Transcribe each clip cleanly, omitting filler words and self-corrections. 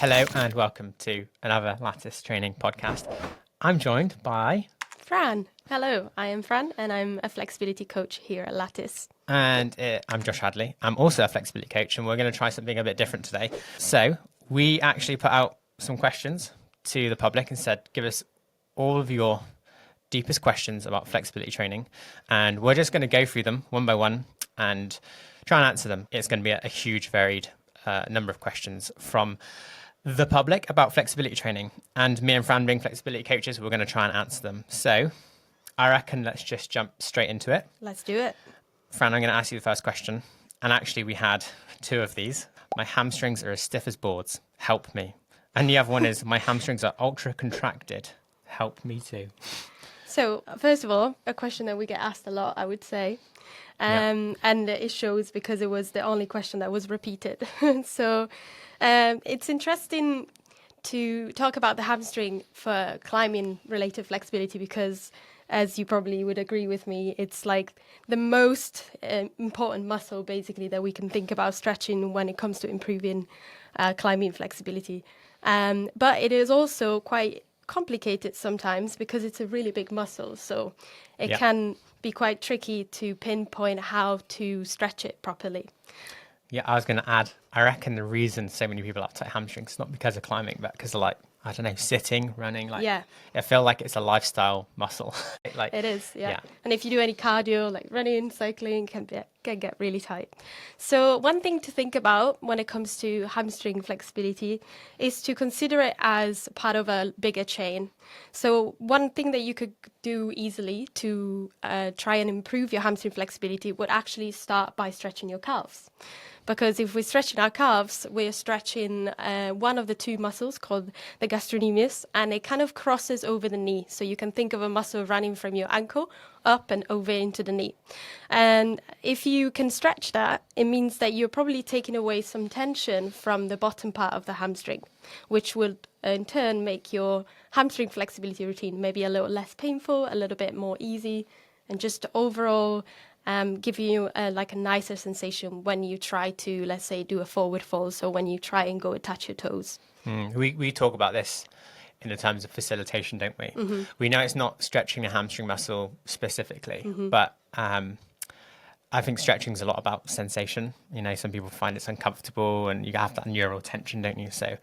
Hello and welcome to another Lattice Training podcast. I'm joined by Fran. Hello, I am Fran and I'm a flexibility coach here at Lattice. And I'm Josh Hadley. I'm also a flexibility coach and we're going to try something a bit different today. So we actually put out some questions to the public and said, give us all of your deepest questions about flexibility training. And we're just going to go through them one by one and try and answer them. It's going to be a huge varied number of questions from the public about flexibility training, and me and Fran being flexibility coaches, we're going to try and answer them. So I reckon let's just jump straight into it. Let's do it. Fran, I'm going to ask you the first question. And actually we had two of these. My hamstrings are as stiff as boards. Help me. And the other one is my hamstrings are ultra contracted. Help me too. So first of all, a question that we get asked a lot, I would say. And it shows because it was the only question that was repeated. So it's interesting to talk about the hamstring for climbing related flexibility because, as you probably would agree with me, it's like the most important muscle basically that we can think about stretching when it comes to improving climbing flexibility. But it is also quite complicated sometimes because it's a really big muscle. So it can be quite tricky to pinpoint how to stretch it properly. Yeah, I was going to add, I reckon the reason so many people have tight hamstrings is not because of climbing, but because of I don't know, sitting, running. I feel like it's a lifestyle muscle. It is, yeah. And if you do any cardio, like running, cycling, can get really tight. So one thing to think about when it comes to hamstring flexibility is to consider it as part of a bigger chain. So one thing that you could do easily to try and improve your hamstring flexibility would actually start by stretching your calves. Because if we're stretching our calves, we're stretching one of the two muscles called the gastrocnemius, and it kind of crosses over the knee. So you can think of a muscle running from your ankle up and over into the knee. And if you can stretch that, it means that you're probably taking away some tension from the bottom part of the hamstring, which will in turn make your hamstring flexibility routine maybe a little less painful, a little bit more easy, and just overall give you a nicer sensation when you try to, let's say, do a forward fold. So when you try and go touch your toes. We talk about this in the terms of facilitation, don't we? Mm-hmm. We know it's not stretching the hamstring muscle specifically, but I think stretching is a lot about sensation. You know, some people find it's uncomfortable and you have that neural tension, don't you? So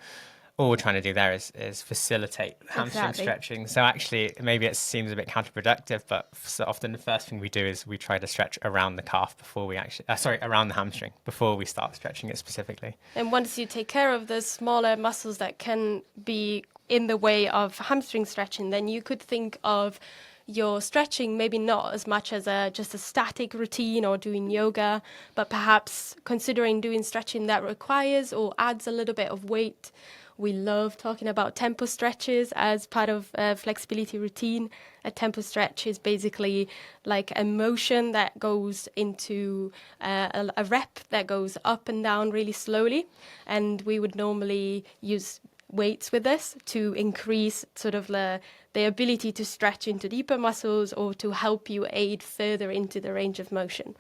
all we're trying to do there is facilitate hamstring stretching. So actually, maybe it seems a bit counterproductive, but so often the first thing we do is we try to stretch around the calf before we actually, around the hamstring before we start stretching it specifically. And once you take care of the smaller muscles that can be in the way of hamstring stretching, then you could think of your stretching maybe not as much as just a static routine or doing yoga, but perhaps considering doing stretching that requires or adds a little bit of weight. We love talking about tempo stretches as part of a flexibility routine. A tempo stretch is basically like a motion that goes into a rep that goes up and down really slowly. And we would normally use weights with this to increase sort of the ability to stretch into deeper muscles or to help you aid further into the range of motion.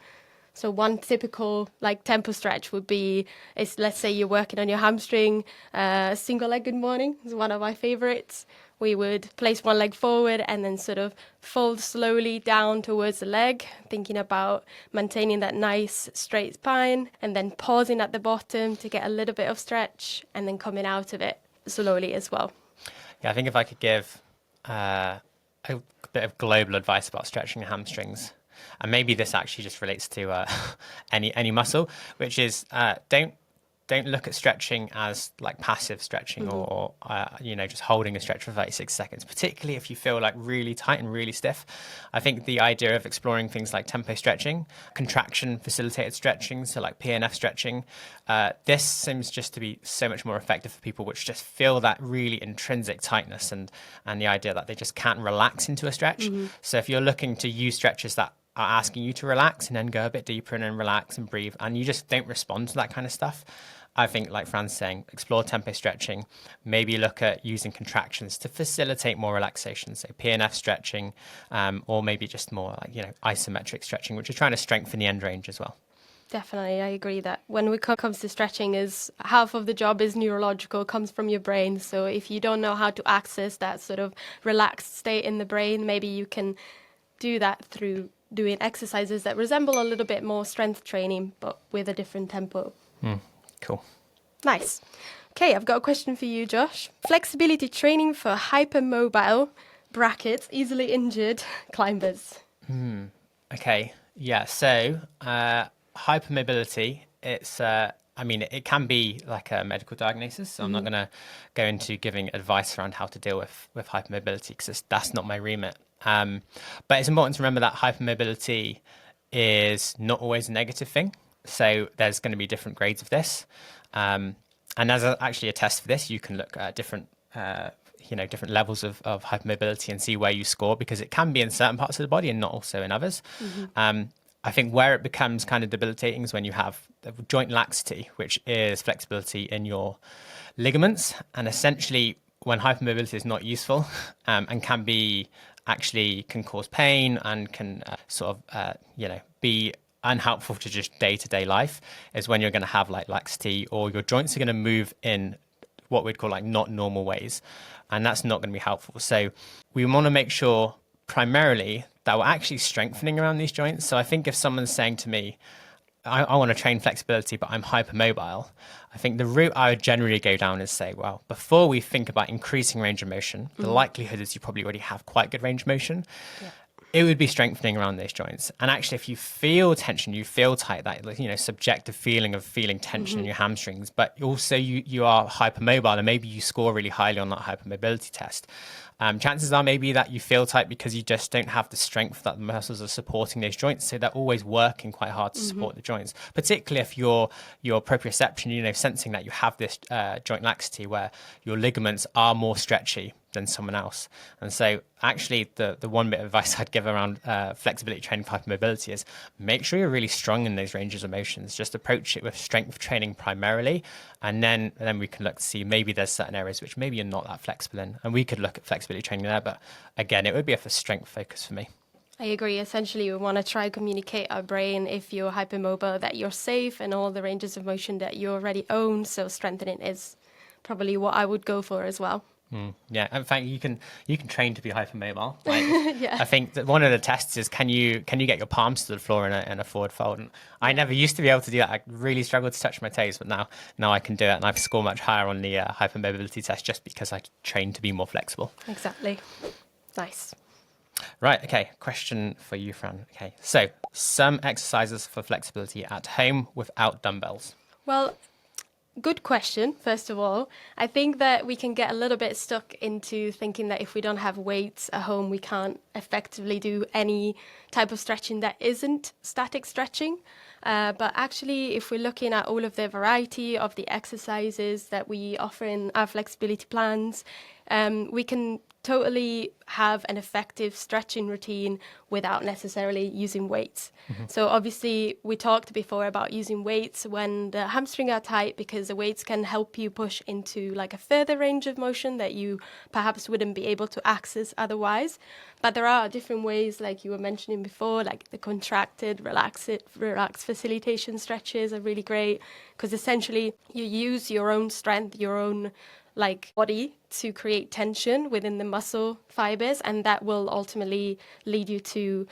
So one typical tempo stretch would be, let's say you're working on your hamstring, single leg good morning is one of my favorites. We would place one leg forward and then sort of fold slowly down towards the leg, thinking about maintaining that nice straight spine and then pausing at the bottom to get a little bit of stretch and then coming out of it slowly as well. Yeah, I think if I could give a bit of global advice about stretching the hamstrings, and maybe this actually just relates to any muscle, which is don't look at stretching as like passive stretching or just holding a stretch for 36 seconds, particularly if you feel like really tight and really stiff. I think the idea of exploring things like tempo stretching, contraction facilitated stretching, so like PNF stretching, this seems just to be so much more effective for people which just feel that really intrinsic tightness and the idea that they just can't relax into a stretch. So if you're looking to use stretches that are asking you to relax and then go a bit deeper and then relax and breathe, and you just don't respond to that kind of stuff, I think, like Fran's saying, explore tempo stretching, maybe look at using contractions to facilitate more relaxation, so PNF stretching, or maybe just more isometric stretching, which is trying to strengthen the end range as well. Definitely, I agree that when it comes to stretching, is half of the job is neurological, comes from your brain. So if you don't know how to access that sort of relaxed state in the brain, maybe you can do that through doing exercises that resemble a little bit more strength training, but with a different tempo. Cool. Nice. Okay, I've got a question for you, Josh. Flexibility training for hypermobile brackets, easily injured climbers. Okay. Yeah. So hypermobility, it's I mean, it can be like a medical diagnosis. So I'm not going to go into giving advice around how to deal with hypermobility because that's not my remit. But it's important to remember that hypermobility is not always a negative thing. So there's going to be different grades of this. And as actually a test for this, you can look at different different levels of hypermobility and see where you score, because it can be in certain parts of the body and not also in others. I think where it becomes kind of debilitating is when you have the joint laxity, which is flexibility in your ligaments. And essentially, when hypermobility is not useful and can cause pain and can be unhelpful to just day-to-day life, is when you're going to have like laxity, or your joints are going to move in what we'd call like not normal ways, and that's not going to be helpful. So we want to make sure primarily that we're actually strengthening around these joints. So I think if someone's saying to me, I want to train flexibility, but I'm hypermobile, I think the route I would generally go down is say, well, before we think about increasing range of motion, the likelihood is you probably already have quite good range of motion. Yeah. It would be strengthening around those joints. And actually, if you feel tension, you feel tight, that subjective feeling of feeling tension in your hamstrings, but also you are hypermobile and maybe you score really highly on that hypermobility test. Chances are maybe that you feel tight because you just don't have the strength that the muscles are supporting those joints. So they're always working quite hard to support the joints, particularly if your proprioception, sensing that you have this joint laxity where your ligaments are more stretchy than someone else. And so actually the one bit of advice I'd give around flexibility training for hypermobility is make sure you're really strong in those ranges of motions. Just approach it with strength training primarily, and then we can look to see maybe there's certain areas which maybe you're not that flexible in, and we could look at flexibility training there. But again, it would be a strength focus for me. I agree. Essentially, we want to try communicate our brain, if you're hypermobile, that you're safe and all the ranges of motion that you already own. So strengthening is probably what I would go for as well. Yeah, in fact, you can train to be hypermobile. Like, Yeah. I think that one of the tests is can you get your palms to the floor in a forward fold? And I never used to be able to do that. I really struggled to touch my toes, but now I can do it, and I score much higher on the hypermobility test just because I trained to be more flexible. Exactly. Nice. Right. Okay. Question for you, Fran. Okay. So some exercises for flexibility at home without dumbbells. Well, good question, first of all. I think that we can get a little bit stuck into thinking that if we don't have weights at home, we can't effectively do any type of stretching that isn't static stretching. But actually, if we're looking at all of the variety of the exercises that we offer in our flexibility plans, we can totally have an effective stretching routine without necessarily using weights. So obviously we talked before about using weights when the hamstring are tight, because the weights can help you push into like a further range of motion that you perhaps wouldn't be able to access otherwise. But there are different ways, like you were mentioning before, like the contracted, relaxed facilitation stretches are really great, because essentially you use your own strength, your own body to create tension within the muscle fibers, and that will ultimately lead you to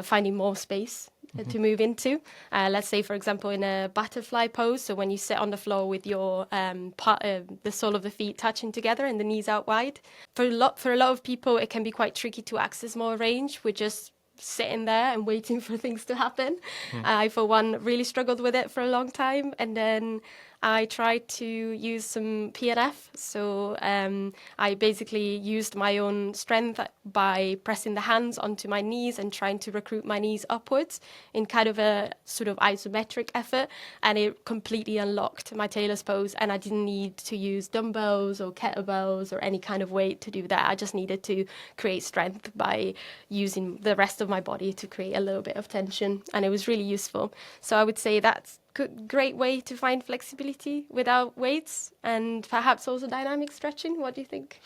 finding more space to move into. Let's say, for example, in a butterfly pose, so when you sit on the floor with your the sole of the feet touching together and the knees out wide. For a lot of people, it can be quite tricky to access more range. We're just sitting there and waiting for things to happen. I, for one, really struggled with it for a long time, and then I tried to use some PNF. So I basically used my own strength by pressing the hands onto my knees and trying to recruit my knees upwards in kind of a sort of isometric effort. And it completely unlocked my Taylor's pose. And I didn't need to use dumbbells or kettlebells or any kind of weight to do that. I just needed to create strength by using the rest of my body to create a little bit of tension. And it was really useful. So I would say that's great way to find flexibility without weights, and perhaps also dynamic stretching. What do you think?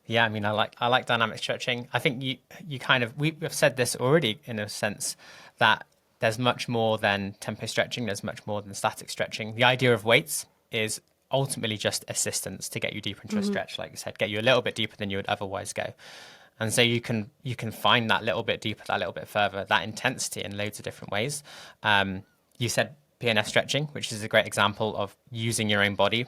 Yeah, I mean, I like dynamic stretching. I think we've said this already in a sense that there's much more than tempo stretching. There's much more than static stretching. The idea of weights is ultimately just assistance to get you deeper into a stretch, like you said, get you a little bit deeper than you would otherwise go. And so you can find that little bit deeper, that little bit further, that intensity in loads of different ways. You said PNF stretching, which is a great example of using your own body,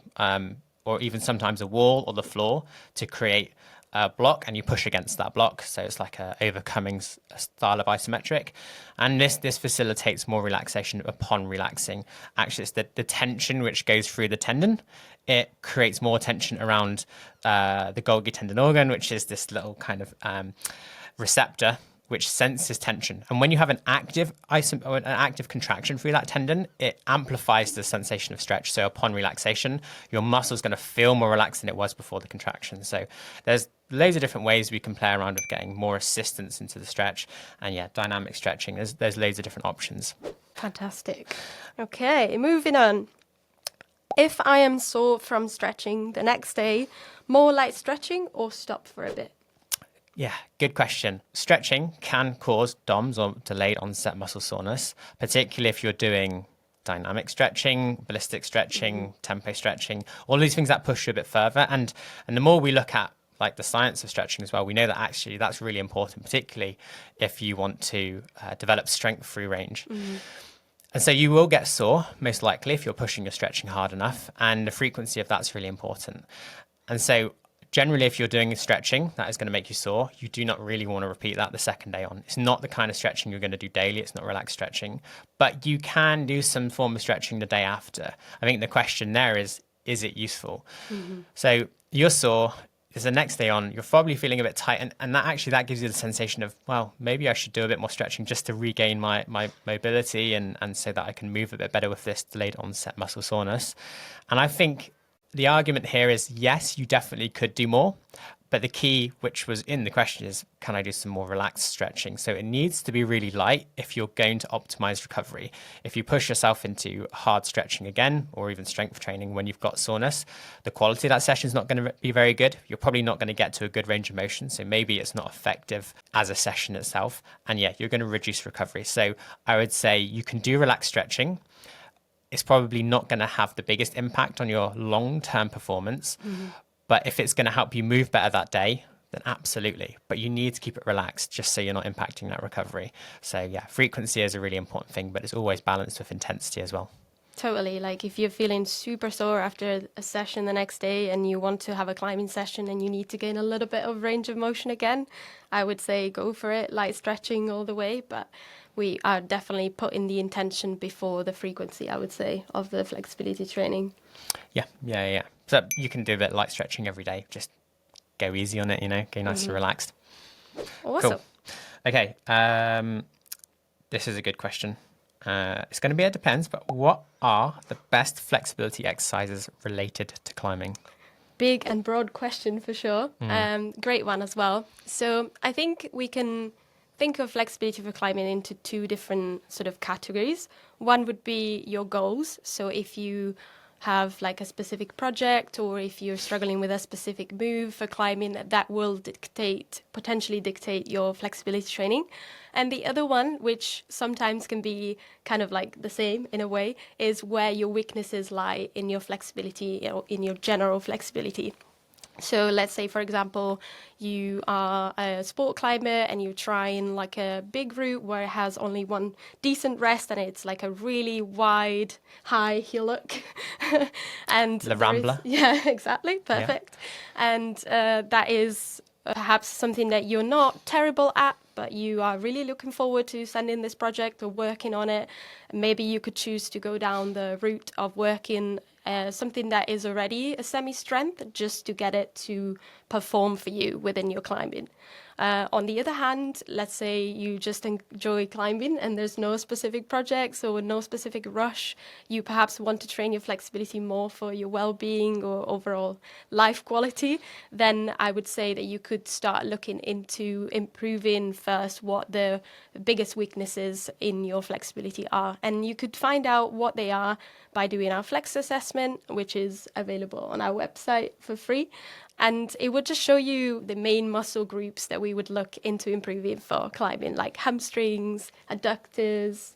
or even sometimes a wall or the floor to create a block, and you push against that block. So it's like a overcoming style of isometric. And this facilitates more relaxation upon relaxing. Actually, it's the tension which goes through the tendon. It creates more tension around the Golgi tendon organ, which is this little kind of receptor which senses tension. And when you have an active contraction through that tendon, it amplifies the sensation of stretch. So upon relaxation, your muscle is going to feel more relaxed than it was before the contraction. So there's loads of different ways we can play around with getting more assistance into the stretch. And yeah, dynamic stretching, there's loads of different options. Fantastic. Okay, moving on. If I am sore from stretching the next day, more light stretching or stop for a bit? Yeah, good question. Stretching can cause DOMS, or delayed onset muscle soreness, particularly if you're doing dynamic stretching, ballistic stretching, tempo stretching, all these things that push you a bit further. And the more we look at like the science of stretching as well, we know that actually that's really important, particularly if you want to develop strength through range. And so you will get sore, most likely, if you're pushing your stretching hard enough. And the frequency of that's really important. And so generally, if you're doing stretching that is going to make you sore, you do not really want to repeat that the second day on. It's not the kind of stretching you're going to do daily. It's not relaxed stretching. But you can do some form of stretching the day after. I think the question there is it useful? So you're sore. Is the next day on, you're probably feeling a bit tight, and that gives you the sensation of, well, maybe I should do a bit more stretching just to regain my mobility and so that I can move a bit better with this delayed onset muscle soreness. And I think the argument here is, yes, you definitely could do more, but the key, which was in the question, is can I do some more relaxed stretching? So it needs to be really light if you're going to optimize recovery. If you push yourself into hard stretching again, or even strength training when you've got soreness, the quality of that session is not going to be very good. You're probably not going to get to a good range of motion. So maybe it's not effective as a session itself. And yeah, you're going to reduce recovery. So I would say you can do relaxed stretching. It's probably not going to have the biggest impact on your long-term performance. But if it's going to help you move better that day, then absolutely. But you need to keep it relaxed just so you're not impacting that recovery. So yeah, frequency is a really important thing, but it's always balanced with intensity as well. Totally. Like if you're feeling super sore after a session the next day and you want to have a climbing session and you need to gain a little bit of range of motion again, I would say go for it, light stretching all the way. But we are definitely putting the intention before the frequency, I would say, of the flexibility training. Yeah. So you can do a bit light stretching every day. Just go easy on it, go nice and relaxed. Awesome. Cool. Okay. This is a good question. It's going to be it depends, but what are the best flexibility exercises related to climbing? Big and broad question for sure. Great one as well. So I think we can think of flexibility for climbing into two different sort of categories. One would be your goals. So if you have like a specific project, or if you're struggling with a specific move for climbing, that will potentially dictate your flexibility training. And the other one, which sometimes can be kind of like the same in a way, is where your weaknesses lie in your flexibility, or in your general flexibility. So let's say, for example, you are a sport climber and you're trying like a big route where it has only one decent rest and it's like a really wide, high hillock. And the Rambler. Yeah, exactly. Perfect. Yeah. And that is perhaps something that you're not terrible at, but you are really looking forward to sending this project or working on it. Maybe you could choose to go down the route of working something that is already a semi-strength, just to get it to perform for you within your climbing. On the other hand, let's say you just enjoy climbing and there's no specific projects or no specific rush. You perhaps want to train your flexibility more for your well-being or overall life quality. Then I would say that you could start looking into improving first what the biggest weaknesses in your flexibility are. And you could find out what they are by doing our flex assessment, which is available on our website for free. And it would just show you the main muscle groups that we would look into improving for climbing, like hamstrings, adductors,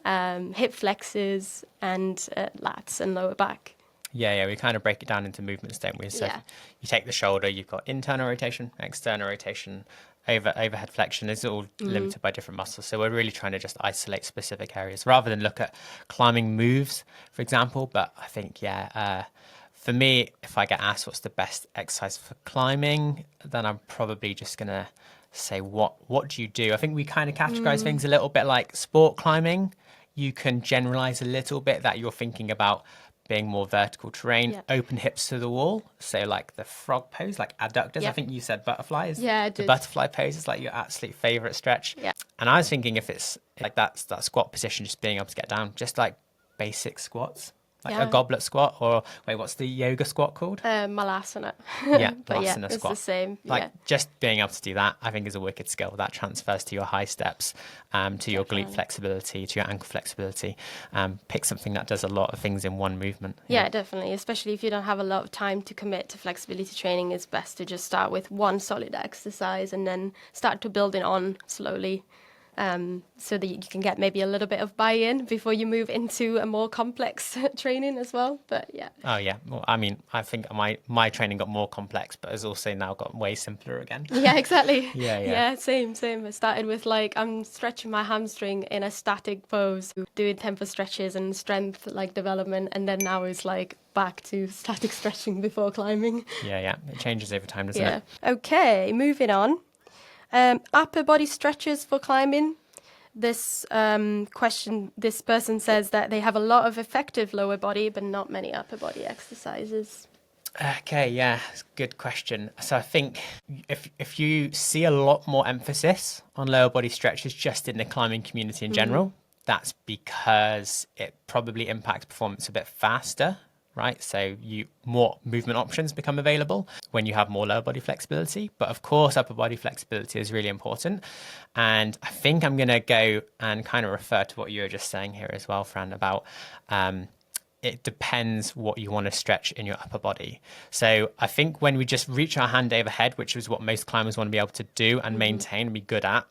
hip flexors, and lats and lower back. Yeah, we kind of break it down into movements, don't we? So you take the shoulder, you've got internal rotation, external rotation, overhead flexion. Is all limited by different muscles. So we're really trying to just isolate specific areas rather than look at climbing moves, for example. But I think, for me, if I get asked what's the best exercise for climbing, then I'm probably just going to say, what do you do? I think we kind of categorize things a little bit like sport climbing. You can generalize a little bit that you're thinking about being more vertical terrain, open hips to the wall. So like the frog pose, like adductors. I think you said butterfly. Yeah, I did. The butterfly pose is like your absolute favorite stretch. Yeah. And I was thinking if it's like that squat position, just being able to get down, just like basic squats. Like a goblet squat, or wait, what's the yoga squat called? Malasana. Yeah, but Malasana it's squat. the same. Like just being able to do that, I think is a wicked skill. That transfers to your high steps, to your glute flexibility, to your ankle flexibility. Pick something that does a lot of things in one movement. Yeah, definitely. Especially if you don't have a lot of time to commit to flexibility training, it's best to just start with one solid exercise and then start to build it on slowly. So that you can get maybe a little bit of buy-in before you move into a more complex training as well. But yeah. Oh yeah. Well, I mean, I think my training got more complex, but has also now got way simpler again. Yeah, exactly. Yeah. Same. I started with I'm stretching my hamstring in a static pose, doing tempo stretches and strength development, and then now it's back to static stretching before climbing. Yeah. It changes over time, doesn't it? Okay, moving on. Upper body stretches for climbing. This this person says that they have a lot of effective lower body, but not many upper body exercises. Okay, yeah, it's a good question. So I think if you see a lot more emphasis on lower body stretches just in the climbing community in general, that's because it probably impacts performance a bit faster. Right, so more movement options become available when you have more lower body flexibility. But of course, upper body flexibility is really important. And I think I'm going to go and kind of refer to what you were just saying here as well, Fran, about it depends what you want to stretch in your upper body. So I think when we just reach our hand overhead, which is what most climbers want to be able to do and maintain and be good at,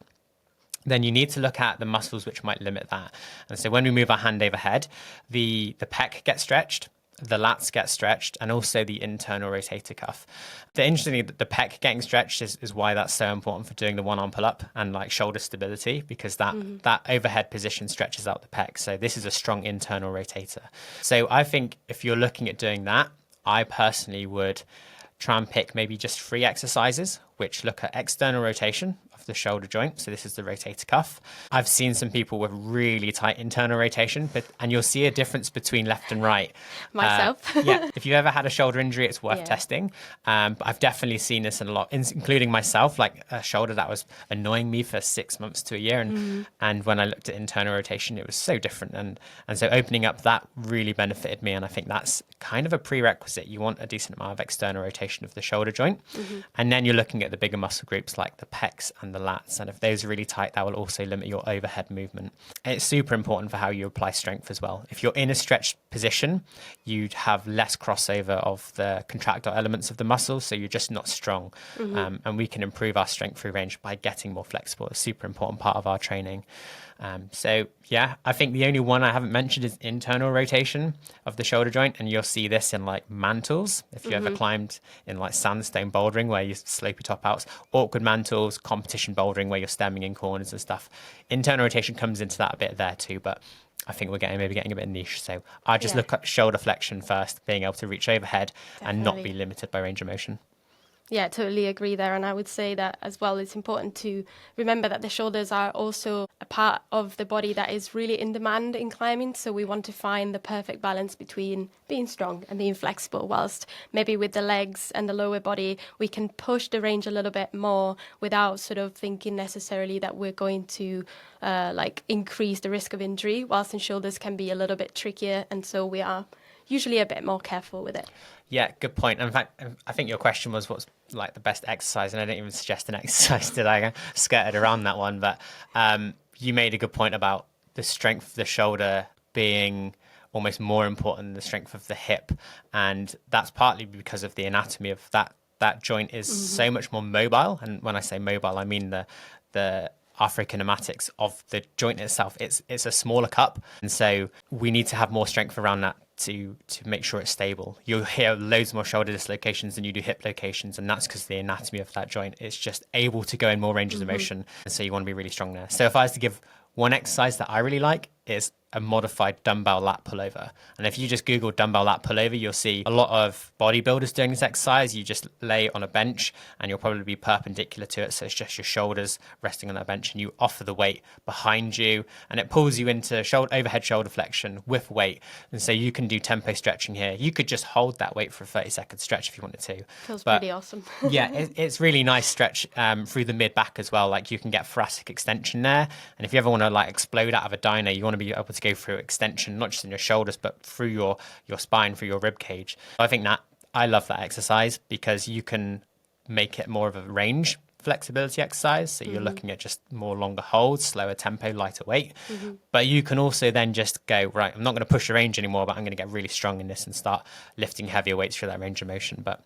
then you need to look at the muscles which might limit that. And so when we move our hand overhead, the pec gets stretched, the lats get stretched, and also the internal rotator cuff. The interesting thing, the pec getting stretched is why that's so important for doing the one-arm pull-up and shoulder stability, because that overhead position stretches out the pec. So this is a strong internal rotator. So I think if you're looking at doing that, I personally would try and pick maybe just 3 exercises which look at external rotation of the shoulder joint. So this is the rotator cuff. I've seen some people with really tight internal rotation, and you'll see a difference between left and right. Myself. If you've ever had a shoulder injury, it's worth testing. But I've definitely seen this in a lot, including myself, like a shoulder that was annoying me for 6 months to a year. And when I looked at internal rotation, it was so different. And so opening up that really benefited me. And I think that's kind of a prerequisite. You want a decent amount of external rotation of the shoulder joint. And then you're looking at the bigger muscle groups like the pecs and the lats. And if those are really tight, that will also limit your overhead movement. And it's super important for how you apply strength as well. If you're in a stretched position, you'd have less crossover of the contractile elements of the muscles, so you're just not strong. And we can improve our strength through range by getting more flexible. It's a super important part of our training. I think the only one I haven't mentioned is internal rotation of the shoulder joint, and you'll see this in mantles. If you ever climbed in sandstone bouldering where you slope your top out, awkward mantles, competition bouldering where you're stemming in corners and stuff. Internal rotation comes into that a bit there too, but I think we're getting a bit niche. So I just look at shoulder flexion first, being able to reach overhead and not be limited by range of motion. Yeah, totally agree there. And I would say that as well, it's important to remember that the shoulders are also a part of the body that is really in demand in climbing. So we want to find the perfect balance between being strong and being flexible, whilst maybe with the legs and the lower body, we can push the range a little bit more without sort of thinking necessarily that we're going to increase the risk of injury, whilst in shoulders can be a little bit trickier. And so we are usually a bit more careful with it. Yeah, good point. In fact, I think your question was what's the best exercise, and I didn't even suggest an exercise, did I? I skirted around that one, but you made a good point about the strength of the shoulder being almost more important than the strength of the hip, and that's partly because of the anatomy of that joint is so much more mobile. And when I say mobile, I mean the arthrokinematics of the joint itself. It's a smaller cup, and so we need to have more strength around that to make sure it's stable. You'll hear loads more shoulder dislocations than you do hip locations, and that's because the anatomy of that joint is just able to go in more ranges of motion, and so you want to be really strong there. So if I was to give one exercise that I really like, is a modified dumbbell lat pullover. And if you just Google dumbbell lat pullover, you'll see a lot of bodybuilders doing this exercise. You just lay on a bench and you'll probably be perpendicular to it. So it's just your shoulders resting on that bench, and you offer the weight behind you, and it pulls you into overhead shoulder flexion with weight. And so you can do tempo stretching here. You could just hold that weight for a 30-second stretch if you wanted to. Feels pretty awesome. Yeah, it's really nice stretch through the mid back as well. Like you can get thoracic extension there. And if you ever want to like explode out of a dyno, you want to be able to go through extension, not just in your shoulders, but through your spine, through your rib cage. I think that I love that exercise because you can make it more of a range flexibility exercise. So you're looking at just more longer holds, slower tempo, lighter weight. But you can also then just go, right, I'm not going to push the range anymore, but I'm going to get really strong in this and start lifting heavier weights through that range of motion. But,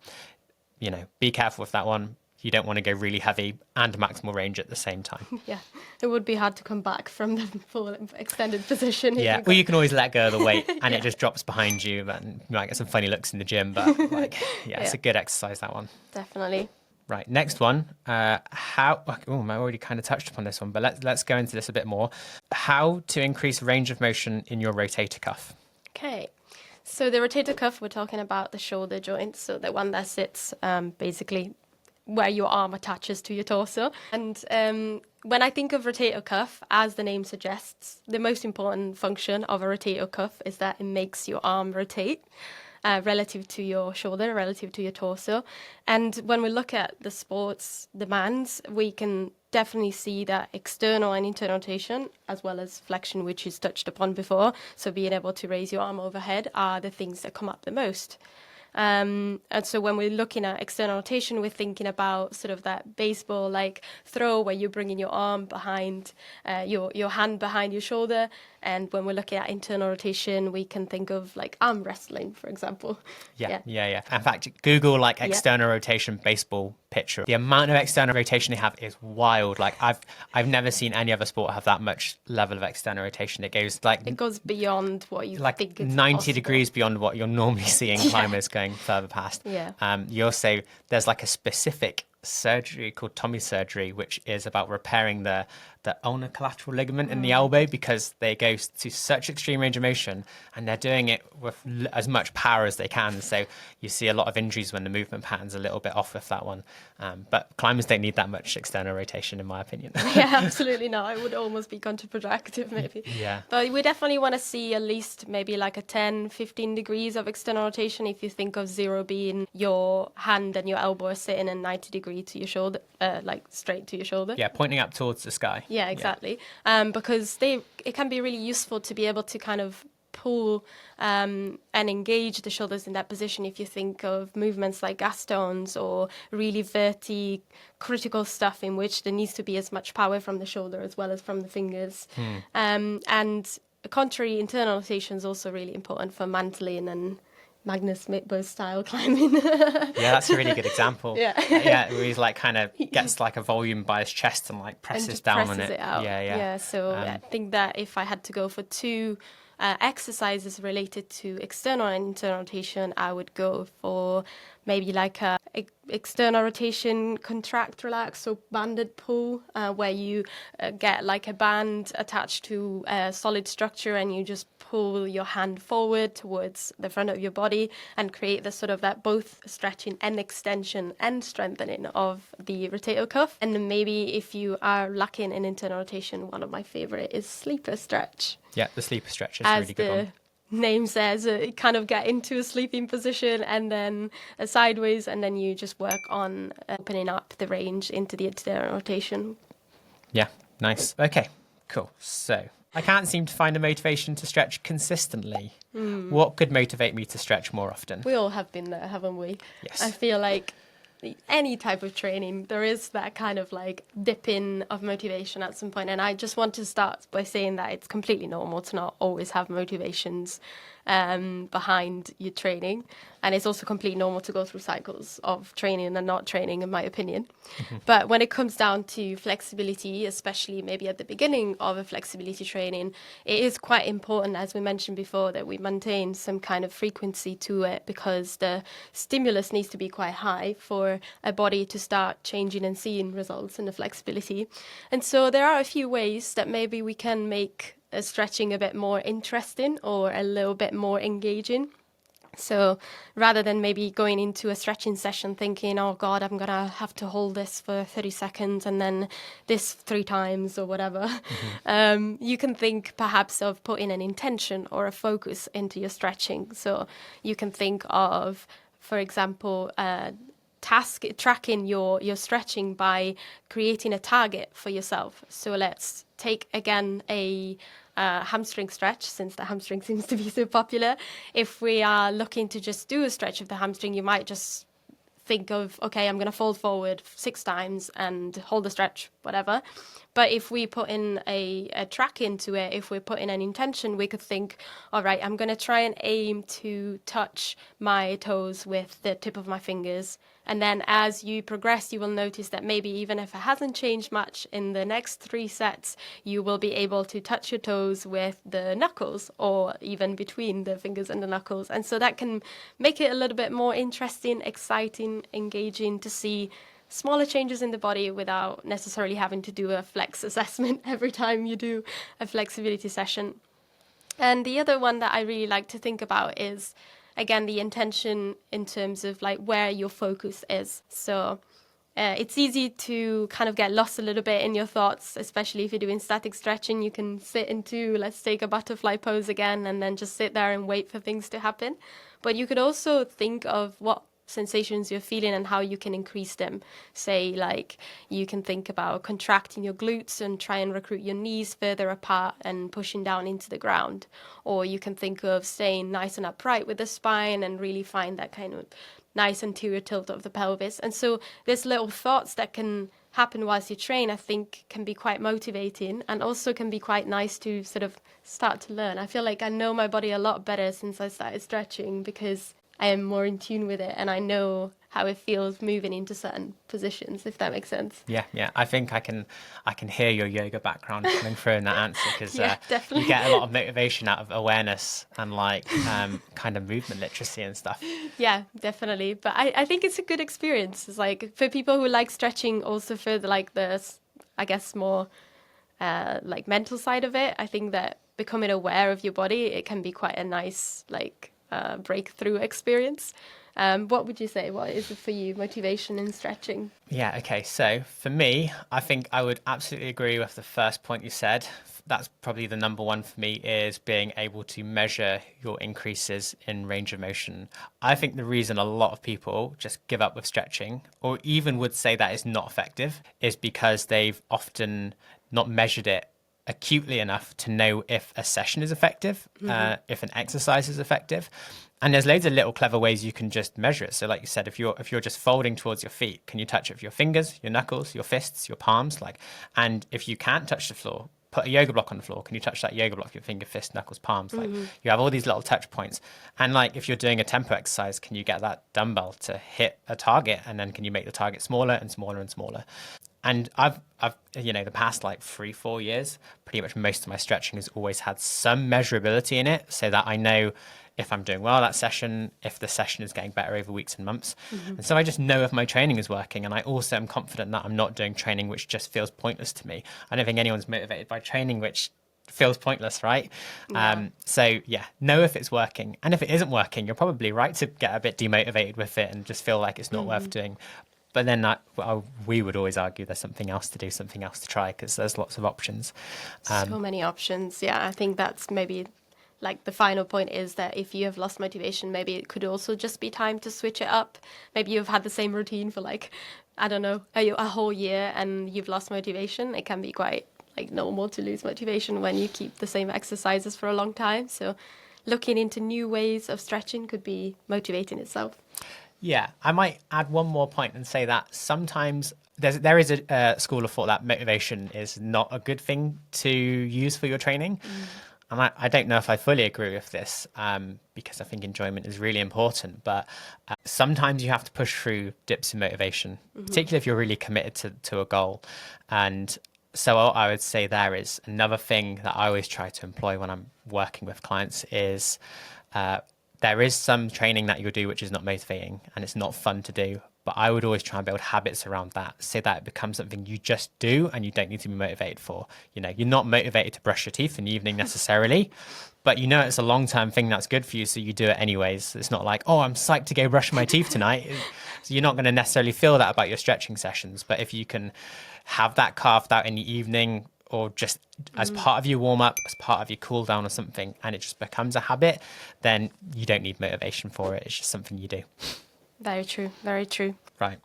you know, be careful with that one. You don't want to go really heavy and maximal range at the same time. Yeah, it would be hard to come back from the full extended position. Yeah, well, you can always let go of the weight and it just drops behind you, and you might get some funny looks in the gym, but like, yeah, it's a good exercise, that one. Definitely. Right, next one. I already kind of touched upon this one, but let's go into this a bit more. How to increase range of motion in your rotator cuff. Okay. So the rotator cuff, we're talking about the shoulder joint, so the one that sits basically where your arm attaches to your torso. And when I think of rotator cuff, as the name suggests, the most important function of a rotator cuff is that it makes your arm rotate relative to your shoulder, relative to your torso. And when we look at the sports demands, we can definitely see that external and internal rotation, as well as flexion, which is touched upon before, so being able to raise your arm overhead, are the things that come up the most. And so when we're looking at external rotation, we're thinking about sort of that baseball like throw where you're bringing your arm behind your hand behind your shoulder. And when we're looking at internal rotation, we can think of like arm wrestling, for example. Yeah. In fact, Google like external rotation baseball picture. The amount of external rotation they have is wild. Like I've never seen any other sport have that much level of external rotation. It goes beyond what you like think it's 90 possible. degrees beyond what you're normally seeing climbers going further past. There's like a specific surgery called Tommy surgery, which is about repairing the ulnar collateral ligament in the elbow, because they go to such extreme range of motion and they're doing it with as much power as they can. So you see a lot of injuries when the movement pattern's a little bit off with that one. But climbers don't need that much external rotation, in my opinion. Yeah, absolutely not. It would almost be counterproductive, maybe. Yeah. But we definitely want to see at least maybe like a 10, 15 degrees of external rotation. If you think of 0 being your hand and your elbow are sitting in 90 degrees to your shoulder, like straight to your shoulder. Yeah, pointing up towards the sky. Yeah, exactly. Because it can be really useful to be able to kind of pull and engage the shoulders in that position. If you think of movements like Gaston's or really critical stuff in which there needs to be as much power from the shoulder as well as from the fingers. And contrary internal rotation is also really important for mantling and Magnus Mitbo style climbing. Yeah, that's a really good example. Yeah. Where he's like kind of gets like a volume by his chest and like presses down on it. Out. Yeah. So I think that if I had to go for two exercises related to external and internal rotation, I would go for maybe like a external rotation contract relax, so banded pull, where you get like a band attached to a solid structure and you just pull your hand forward towards the front of your body and create the sort of that both stretching and extension and strengthening of the rotator cuff. And then maybe if you are lacking in internal rotation, one of my favorite is sleeper stretch. Yeah, the sleeper stretch is a really good one. Name says, kind of get into a sleeping position and then sideways, and then you just work on opening up the range into the internal rotation. Yeah, nice. Okay, cool. So I can't seem to find a motivation to stretch consistently. What could motivate me to stretch more often? We all have been there, haven't we? Yes. I feel like any type of training, there is that kind of like dip in of motivation at some point. And I just want to start by saying that it's completely normal to not always have motivations behind your training. And it's also completely normal to go through cycles of training and not training, in my opinion. But when it comes down to flexibility, especially maybe at the beginning of a flexibility training, it is quite important, as we mentioned before, that we maintain some kind of frequency to it, because the stimulus needs to be quite high for a body to start changing and seeing results in the flexibility. And so there are a few ways that maybe we can make stretching a bit more interesting or a little bit more engaging. So rather than maybe going into a stretching session thinking, oh God, I'm going to have to hold this for 30 seconds and then this 3 times or whatever, you can think perhaps of putting an intention or a focus into your stretching. So you can think of, for example, tracking your stretching by creating a target for yourself. So let's take again a hamstring stretch, since the hamstring seems to be so popular. If we are looking to just do a stretch of the hamstring, you might just think of, okay, I'm going to fold forward 6 times and hold the stretch, whatever. But if we put in a track into it, if we put in an intention, we could think, all right, I'm going to try and aim to touch my toes with the tip of my fingers. And then as you progress, you will notice that maybe even if it hasn't changed much, in the next 3 sets, you will be able to touch your toes with the knuckles, or even between the fingers and the knuckles. And so that can make it a little bit more interesting, exciting, engaging to see smaller changes in the body without necessarily having to do a flex assessment every time you do a flexibility session. And the other one that I really like to think about is, again, the intention in terms of like where your focus is. So it's easy to kind of get lost a little bit in your thoughts, especially if you're doing static stretching. You can sit into, let's take a butterfly pose again, and then just sit there and wait for things to happen. But you could also think of what sensations you're feeling and how you can increase them. Say, like, you can think about contracting your glutes and try and recruit your knees further apart and pushing down into the ground. Or you can think of staying nice and upright with the spine and really find that kind of nice anterior tilt of the pelvis. And so there's little thoughts that can happen whilst you train, I think, can be quite motivating, and also can be quite nice to sort of start to learn. I feel like I know my body a lot better since I started stretching, because I am more in tune with it and I know how it feels moving into certain positions, if that makes sense. Yeah. I think I can hear your yoga background coming through in that answer, because Yeah, definitely. you get a lot of motivation out of awareness and like kind of movement literacy and stuff. Yeah, definitely. But I think it's a good experience. It's like for people who like stretching, also for the I guess more like mental side of it. I think that becoming aware of your body, it can be quite a nice breakthrough experience. What would you say? What is it for you, motivation in stretching? Yeah, okay. So for me, I think I would absolutely agree with the first point you said. That's probably the number one for me, is being able to measure your increases in range of motion. I think the reason a lot of people just give up with stretching, or even would say that is not effective, is because they've often not measured it acutely enough to know if a session is effective, if an exercise is effective. And there's loads of little clever ways you can just measure it. So like you said, if you're just folding towards your feet, can you touch it with your fingers, your knuckles, your fists, your palms? And if you can't touch the floor, put a yoga block on the floor. Can you touch that yoga block with your finger, fist, knuckles, palms? You have all these little touch points. And like if you're doing a tempo exercise, can you get that dumbbell to hit a target? And then can you make the target smaller and smaller and smaller? And I've the past like 3-4 years, pretty much most of my stretching has always had some measurability in it, so that I know if I'm doing well that session, if the session is getting better over weeks and months. And so I just know if my training is working, and I also am confident that I'm not doing training which just feels pointless to me. I don't think anyone's motivated by training which feels pointless, right? Yeah. So know if it's working. And if it isn't working, you're probably right to get a bit demotivated with it and just feel like it's not worth doing. But then we would always argue there's something else to do, something else to try, because there's lots of options. So many options. Yeah, I think that's maybe like the final point, is that if you have lost motivation, maybe it could also just be time to switch it up. Maybe you've had the same routine for a whole year and you've lost motivation. It can be quite normal to lose motivation when you keep the same exercises for a long time. So looking into new ways of stretching could be motivating itself. Yeah, I might add one more point and say that sometimes there is a school of thought that motivation is not a good thing to use for your training. And I don't know if I fully agree with this, because I think enjoyment is really important. But sometimes you have to push through dips in motivation, particularly if you're really committed to a goal. And so what I would say there is another thing that I always try to employ when I'm working with clients is there is some training that you'll do which is not motivating and it's not fun to do. But I would always try and build habits around that so that it becomes something you just do and you don't need to be motivated for. You know, you're not motivated to brush your teeth in the evening necessarily, but you know it's a long-term thing that's good for you, so you do it anyways. It's not like, oh, I'm psyched to go brush my teeth tonight. So you're not going to necessarily feel that about your stretching sessions. But if you can have that carved out in the evening or just as part of your warm-up, as part of your cool down or something, and it just becomes a habit, then you don't need motivation for it. It's just something you do. Very true. Very true. Right.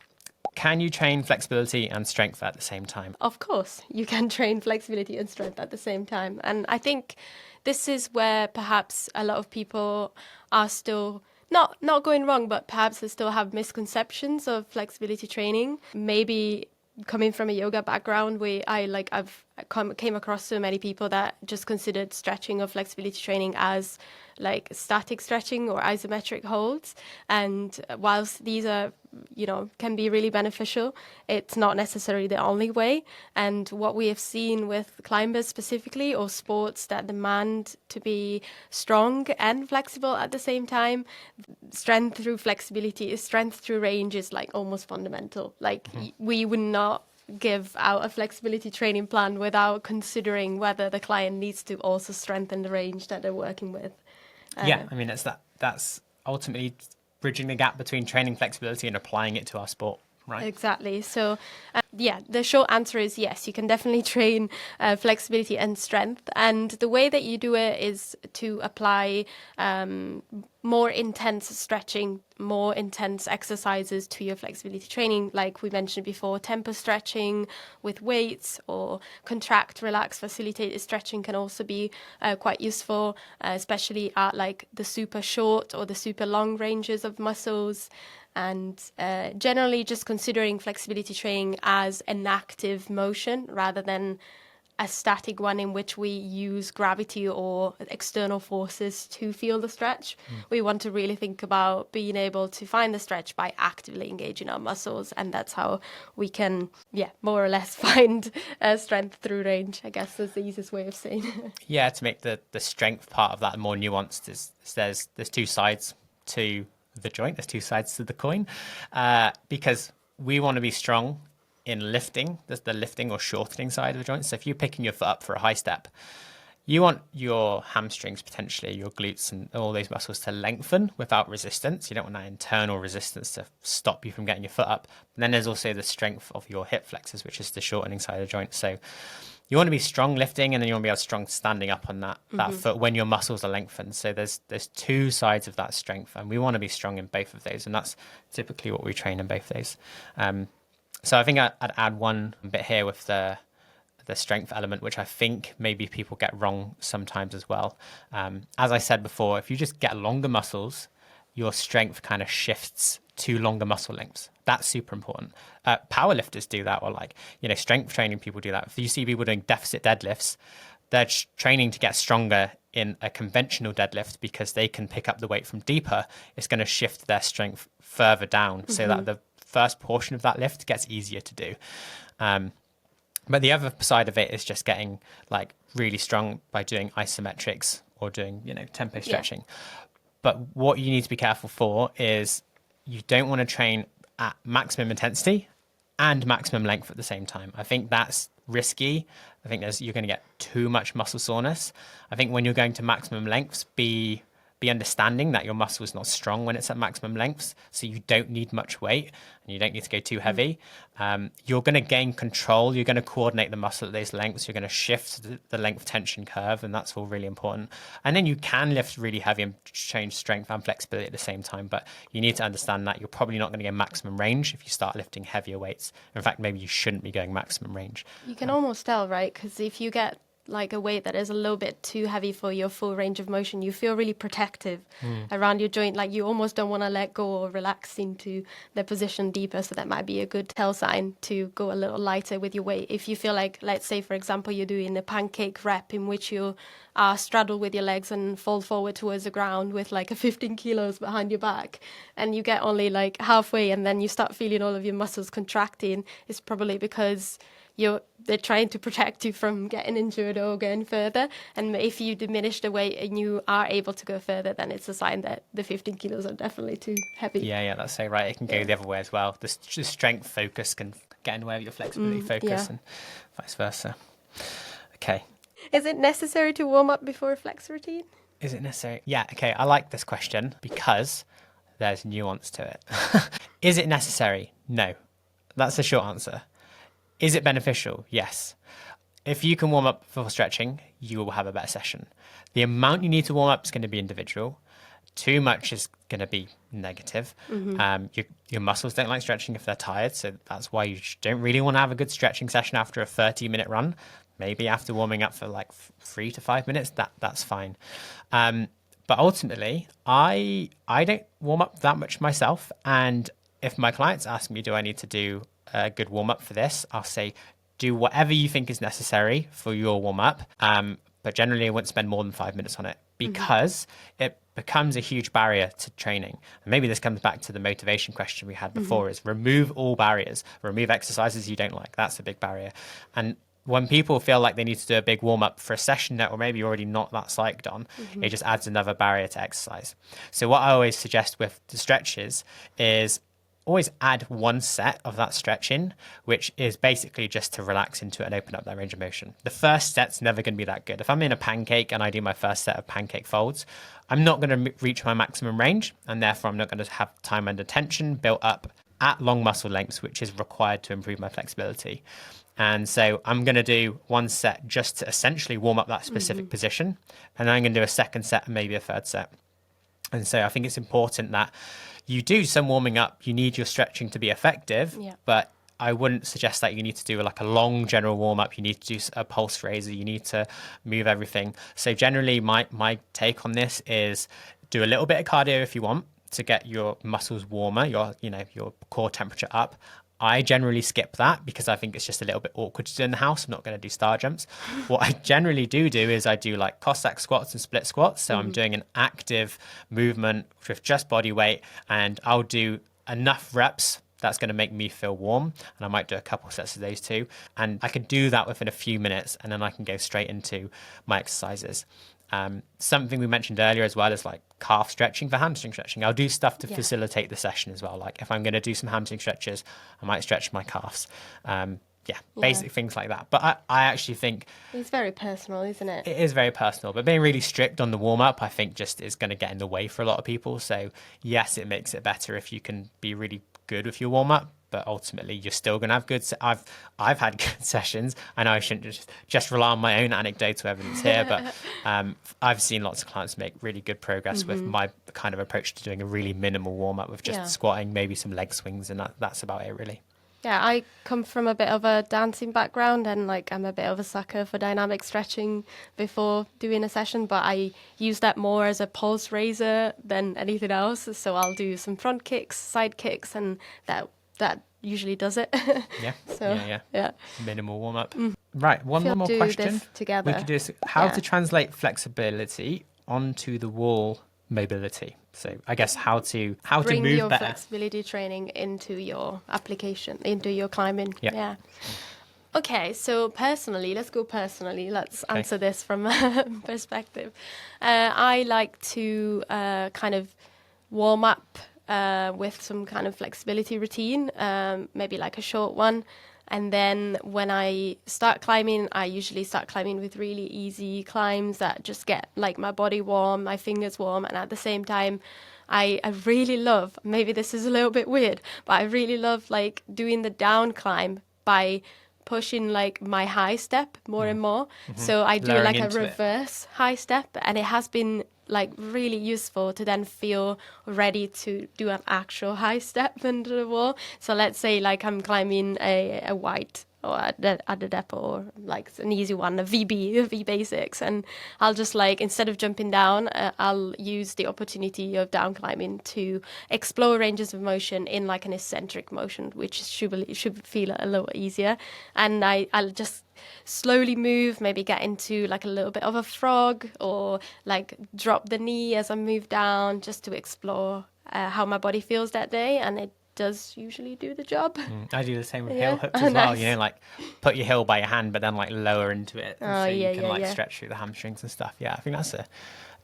Can you train flexibility and strength at the same time? Of course, you can train flexibility and strength at the same time. And I think this is where perhaps a lot of people are still not going wrong, but perhaps they still have misconceptions of flexibility training. Maybe coming from a yoga background, where I've came across so many people that just considered stretching or flexibility training as like static stretching or isometric holds. And whilst these are, can be really beneficial, it's not necessarily the only way. And what we have seen with climbers specifically, or sports that demand to be strong and flexible at the same time, strength through flexibility, strength through range is like almost fundamental. Like we would not give out a flexibility training plan without considering whether the client needs to also strengthen the range that they're working with. Yeah, I mean, that's ultimately bridging the gap between training flexibility and applying it to our sport, right? Exactly. So, the short answer is yes, you can definitely train flexibility and strength. And the way that you do it is to apply more intense stretching, more intense exercises to your flexibility training. Like we mentioned before, tempo stretching with weights, or contract, relax, facilitated stretching can also be quite useful, especially at like the super short or the super long ranges of muscles. And generally just considering flexibility training as an active motion rather than a static one in which we use gravity or external forces to feel the stretch. We want to really think about being able to find the stretch by actively engaging our muscles, and that's how we can, more or less find strength through range. I guess that's the easiest way of saying it. Yeah, to make the strength part of that more nuanced, is there's two sides to the joint, there's two sides to the coin, because we want to be strong in lifting. There's the lifting or shortening side of the joint. So if you're picking your foot up for a high step, you want your hamstrings, potentially your glutes and all those muscles, to lengthen without resistance. You don't want that internal resistance to stop you from getting your foot up. And then there's also the strength of your hip flexors, which is the shortening side of the joint. So you want to be strong lifting, and then you want to be able to strong standing up on that foot when your muscles are lengthened. So there's two sides of that strength, and we want to be strong in both of those. And that's typically what we train in both of those. So I think I'd add one bit here with the strength element, which I think maybe people get wrong sometimes as well. As I said before, if you just get longer muscles, your strength kind of shifts to longer muscle lengths. That's super important. Powerlifters do that, or strength training people do that. If you see people doing deficit deadlifts, they're training to get stronger in a conventional deadlift because they can pick up the weight from deeper. It's going to shift their strength further down so that the first portion of that lift gets easier to do. But the other side of it is just getting really strong by doing isometrics or doing, tempo stretching. But what you need to be careful for is you don't want to train at maximum intensity and maximum length at the same time. I think that's risky. I think you're going to get too much muscle soreness. I think when you're going to maximum lengths, be understanding that your muscle is not strong when it's at maximum lengths, so you don't need much weight and you don't need to go too heavy. You're going to gain control. You're going to coordinate the muscle at those lengths. You're going to shift the length tension curve, and that's all really important. And then you can lift really heavy and change strength and flexibility at the same time, but you need to understand that you're probably not going to get maximum range if you start lifting heavier weights. In fact, maybe you shouldn't be going maximum range. You can almost tell, right? Because if you get like a weight that is a little bit too heavy for your full range of motion, you feel really protective around your joint. Like you almost don't want to let go or relax into the position deeper. So that might be a good tell sign to go a little lighter with your weight. If you feel like, let's say, for example, you're doing a pancake rep in which you straddle with your legs and fall forward towards the ground with like a 15 kilos behind your back, and you get only like halfway and then you start feeling all of your muscles contracting, it's probably because they're trying to protect you from getting injured or going further. And if you diminish the weight and you are able to go further, then it's a sign that the 15 kilos are definitely too heavy. Yeah, that's so right. It can go the other way as well. The strength focus can get in the way of your flexibility focus and vice versa. Okay. Is it necessary to warm up before a flex routine? Is it necessary? Yeah, okay. I like this question because there's nuance to it. Is it necessary? No. That's the short answer. Is it beneficial? Yes. If you can warm up for stretching, you will have a better session. The amount you need to warm up is going to be individual. Too much is going to be negative. Your muscles don't like stretching if they're tired, so that's why you don't really want to have a good stretching session after a 30-minute run. Maybe after warming up for like 3 to 5 minutes, that's fine. But ultimately, I don't warm up that much myself. And if my clients ask me, do I need to do a good warm up for this? I'll say, do whatever you think is necessary for your warm up. But generally, I won't spend more than 5 minutes on it because it becomes a huge barrier to training. And maybe this comes back to the motivation question we had before, is remove all barriers, remove exercises you don't like. That's a big barrier. And when people feel like they need to do a big warm up for a session that, or maybe you're already not that psyched on, it just adds another barrier to exercise. So what I always suggest with the stretches is always add one set of that stretch in, which is basically just to relax into it and open up that range of motion. The first set's never going to be that good. If I'm in a pancake and I do my first set of pancake folds, I'm not going to reach my maximum range, and therefore I'm not going to have time under tension built up at long muscle lengths, which is required to improve my flexibility. And so I'm going to do one set just to essentially warm up that specific position, and then I'm going to do a second set and maybe a third set. And so I think it's important that you do some warming up. You need your stretching to be effective, but I wouldn't suggest that you need to do like a long general warm up. You need to do a pulse raiser. You need to move everything. So generally my take on this is do a little bit of cardio if you want to get your muscles warmer, your core temperature up. I generally skip that because I think it's just a little bit awkward to do in the house. I'm not going to do star jumps. What I generally do is I do like Cossack squats and split squats. So I'm doing an active movement with just body weight, and I'll do enough reps that's going to make me feel warm. And I might do a couple sets of those too. And I can do that within a few minutes, and then I can go straight into my exercises. Something we mentioned earlier as well is like calf stretching for hamstring stretching. I'll do stuff to facilitate the session as well. Like if I'm going to do some hamstring stretches, I might stretch my calves. Basic things like that. But I actually think it's very personal, isn't it? It is very personal. But being really strict on the warm up, I think just is going to get in the way for a lot of people. So yes, it makes it better if you can be really good with your warm up. But ultimately, you're still going to have good. I've had good sessions. I know I shouldn't just rely on my own anecdotal evidence here, but I've seen lots of clients make really good progress with my kind of approach to doing a really minimal warm up with just squatting, maybe some leg swings, and that's about it really. Yeah, I come from a bit of a dancing background, and like I'm a bit of a sucker for dynamic stretching before doing a session, but I use that more as a pulse raiser than anything else. So I'll do some front kicks, side kicks, and that usually does it. Yeah. Minimal warm up. Right, one more question. This together. We could do this. How to translate flexibility onto the wall mobility. So I guess how to bring move your better. Flexibility training into your application, into your climbing. Yeah. Okay, so personally, let's go personally. Let's answer this from a perspective. I like to kind of warm up with some kind of flexibility routine, maybe like a short one. And then when I start climbing, I usually start climbing with really easy climbs that just get like my body warm, my fingers warm. And at the same time, I really love, maybe this is a little bit weird, but I really love like doing the down climb by pushing like my high step more and more. So I do Lowering like a into reverse high step, and it has been like really useful to then feel ready to do an actual high step into the wall. So let's say like I'm climbing a white or at the depot, or like an easy one, a V basics, and I'll just like, instead of jumping down, I'll use the opportunity of down climbing to explore ranges of motion in like an eccentric motion, which should feel a little easier. And I'll just slowly move, maybe get into like a little bit of a frog, or like drop the knee as I move down, just to explore how my body feels that day, and it does usually do the job. I do the same with Yeah. heel hooks as well. Nice. You know, like put your heel by your hand, but then like lower into it, Oh, so you yeah, can yeah, like yeah. stretch through the hamstrings and stuff. Yeah, I think that's a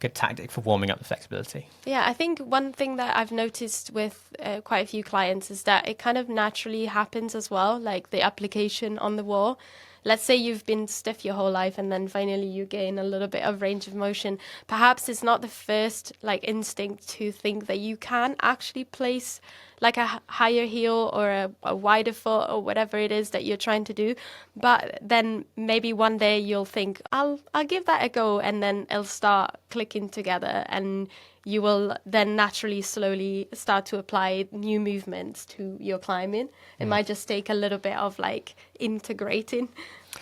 good tactic for warming up the flexibility. Yeah, I think one thing that I've noticed with quite a few clients is that it kind of naturally happens as well, like the application on the wall. Let's say you've been stiff your whole life and then finally you gain a little bit of range of motion. Perhaps it's not the first like instinct to think that you can actually place like a higher heel or a wider foot or whatever it is that you're trying to do. But then maybe one day you'll think, I'll give that a go, and then it'll start clicking together, and you will then naturally slowly start to apply new movements to your climbing. It might just take a little bit of like integrating,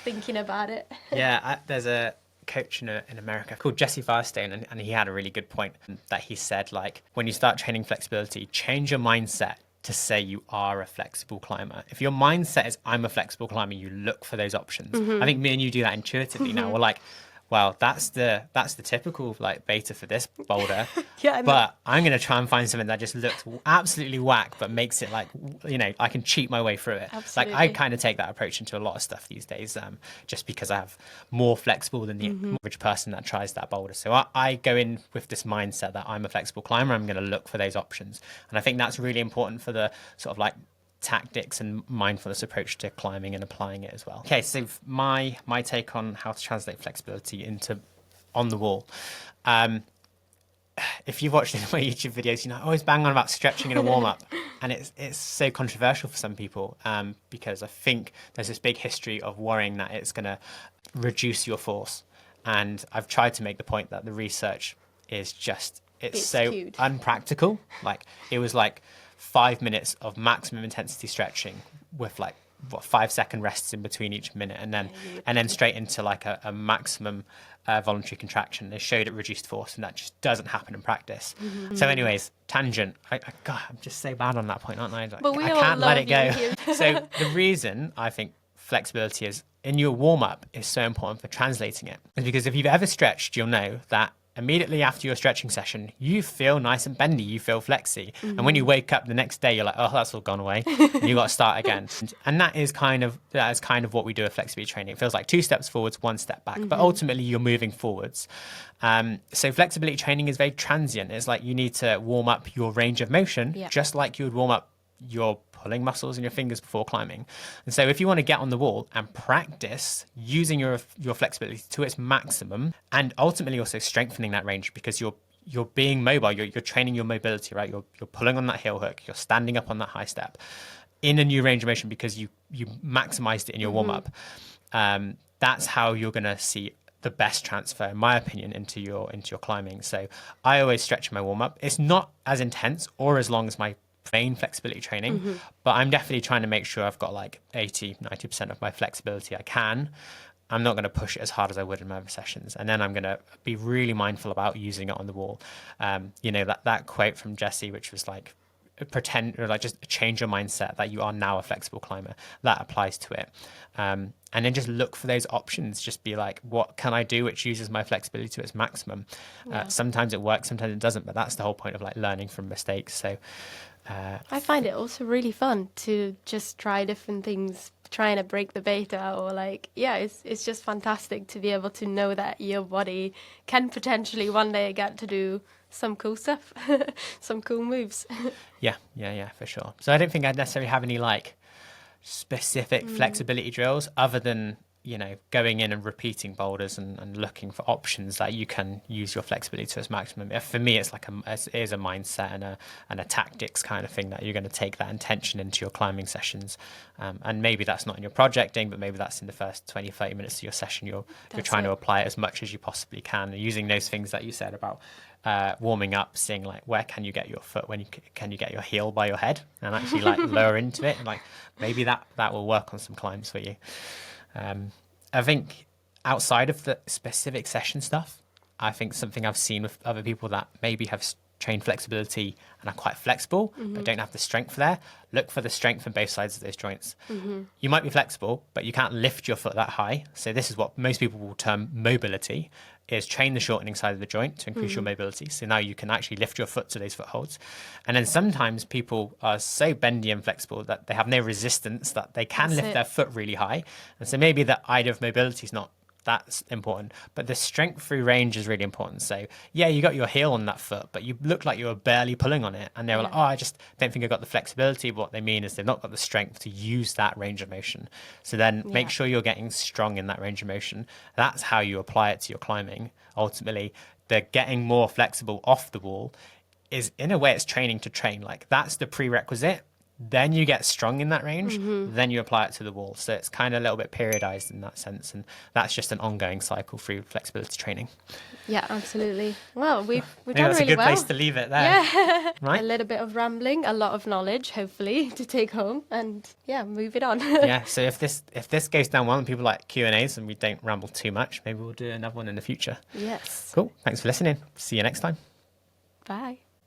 thinking about it. Yeah, there's a coach in America called Jesse Firestone, and he had a really good point that he said, like, when you start training flexibility, change your mindset to say you are a flexible climber. If your mindset is I'm a flexible climber, you look for those options. I think me and you do that intuitively now. We're like, well, that's the typical like beta for this boulder. Yeah, I know. But I'm going to try and find something that just looks absolutely whack, but makes it like, you know, I can cheat my way through it. Absolutely. Like I kind of take that approach into a lot of stuff these days, just because I have more flexible than the average person that tries that boulder. So I go in with this mindset that I'm a flexible climber. I'm going to look for those options. And I think that's really important for the sort of like tactics and mindfulness approach to climbing and applying it as well. Okay, so my take on how to translate flexibility into on the wall. If you've watched any of my YouTube videos, you know I always bang on about stretching in a warm-up, and it's so controversial for some people, because I think there's this big history of worrying that it's going to reduce your force, and I've tried to make the point that the research is just it's so skewed. unpractical. Like it was like 5 minutes of maximum intensity stretching with like 5-second rests in between each minute, and then straight into like a maximum voluntary contraction. They showed it reduced force, and that just doesn't happen in practice. So anyways, tangent. God, I'm just so bad on that point, aren't I? Like, But we I all can't let love it go. you here. So the reason I think flexibility is in your warm-up is so important for translating it is because if you've ever stretched, you'll know that immediately after your stretching session, you feel nice and bendy, you feel flexy. And when you wake up the next day, you're like, oh, that's all gone away. And you got to start again. And that is kind of what we do with flexibility training. It feels like 2 steps forwards, 1 step back, but ultimately you're moving forwards. So flexibility training is very transient. It's like you need to warm up your range of motion, just like you would warm up your pulling muscles in your fingers before climbing. And so if you want to get on the wall and practice using your flexibility to its maximum, and ultimately also strengthening that range, because you're being mobile, you're training your mobility, right? You're pulling on that heel hook, you're standing up on that high step in a new range of motion because you maximized it in your warm-up. That's how you're going to see the best transfer, in my opinion, into your climbing. So I always stretch my warm-up. It's not as intense or as long as my main flexibility training, but I'm definitely trying to make sure I've got like 80-90% of my flexibility I can. I'm not going to push it as hard as I would in my other sessions, and then I'm going to be really mindful about using it on the wall. You know, that quote from Jesse, which was like, pretend, or like just change your mindset that you are now a flexible climber, that applies to it. And then just look for those options. Just be like, what can I do which uses my flexibility to its maximum? Sometimes it works, sometimes it doesn't, but that's the whole point of like learning from mistakes. So I find it also really fun to just try different things, trying to break the beta, or like, it's just fantastic to be able to know that your body can potentially one day get to do some cool stuff, some cool moves. Yeah, for sure. So I don't think I'd necessarily have any like specific flexibility drills other than going in and repeating boulders and looking for options that you can use your flexibility to its maximum. For me, it's like it is a mindset and a tactics kind of thing that you're going to take that intention into your climbing sessions. And maybe that's not in your projecting, but maybe that's in the first 20, 30 minutes of your session. You're trying to apply it as much as you possibly can, and using those things that you said about warming up, seeing like where can you get your foot, can you get your heel by your head, and actually like lower into it, and like maybe that will work on some climbs for you. I think outside of the specific session stuff, I think something I've seen with other people that maybe have trained flexibility and are quite flexible, but don't have the strength there, look for the strength on both sides of those joints. You might be flexible, but you can't lift your foot that high. So this is what most people will term mobility, is train the shortening side of the joint to increase your mobility. So now you can actually lift your foot to those footholds. And then sometimes people are so bendy and flexible that they have no resistance, that they can lift their foot really high. And so maybe the idea of mobility is not that's important, but the strength through range is really important. So yeah, you got your heel on that foot, but you look like you were barely pulling on it, and they were like, oh, I just don't think I got the flexibility. But what they mean is they've not got the strength to use that range of motion. So then make sure you're getting strong in that range of motion. That's how you apply it to your climbing. Ultimately, the getting more flexible off the wall is, in a way, it's training to train. Like that's the prerequisite. Then you get strong in that range, then you apply it to the wall. So it's kind of a little bit periodized in that sense. And that's just an ongoing cycle through flexibility training. Yeah, absolutely. Well, we've done really well. That's a good place to leave it there. Yeah. Right? A little bit of rambling, a lot of knowledge, hopefully, to take home and move it on. Yeah, so if this goes down well and people like Q&As and we don't ramble too much, maybe we'll do another one in the future. Yes. Cool. Thanks for listening. See you next time. Bye.